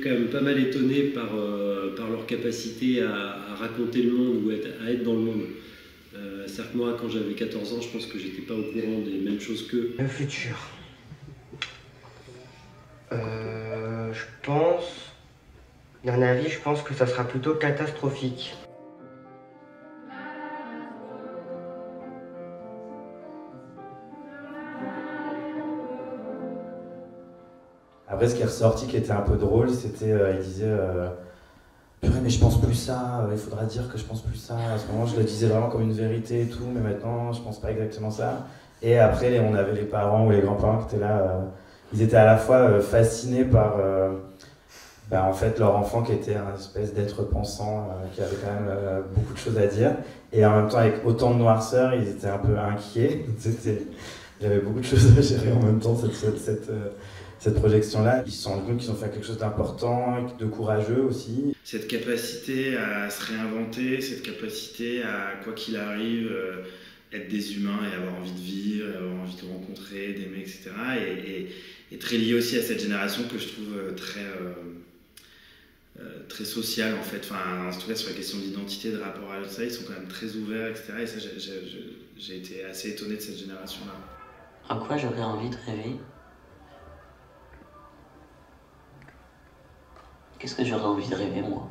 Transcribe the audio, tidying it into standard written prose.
quand même pas mal étonné par leur capacité à raconter le monde ou à être dans le monde. C'est-à-dire que moi, quand j'avais 14 ans, je pense que j'étais pas au courant des mêmes choses qu'eux. Le futur. Je pense, d'un avis, je pense que ça sera plutôt catastrophique. Après, ce qui est ressorti, qui était un peu drôle, c'était, il disait, purée, mais je pense plus ça, il faudra dire que je pense plus ça. À ce moment, je le disais vraiment comme une vérité et tout, mais maintenant, je pense pas exactement ça. Et après, on avait les parents ou les grands-parents qui étaient là, ils étaient à la fois fascinés par, en fait, leur enfant qui était un espèce d'être pensant, qui avait quand même beaucoup de choses à dire. Et en même temps, avec autant de noirceur, ils étaient un peu inquiets. Il y avait beaucoup de choses à gérer en même temps, cette projection-là. Ils se sont rendus compte qu'ils ont fait quelque chose d'important, de courageux aussi. Cette capacité à se réinventer, cette capacité à, quoi qu'il arrive, être des humains et avoir envie de vivre, avoir envie de rencontrer, d'aimer, etc. Et très lié aussi à cette génération que je trouve très sociale en fait. Enfin, en tout cas sur la question d'identité, de rapport à l'autre, ils sont quand même très ouverts, etc. Et ça, j'ai été assez étonné de cette génération-là. À quoi j'aurais envie de rêver? Qu'est-ce que j'aurais envie de rêver, moi?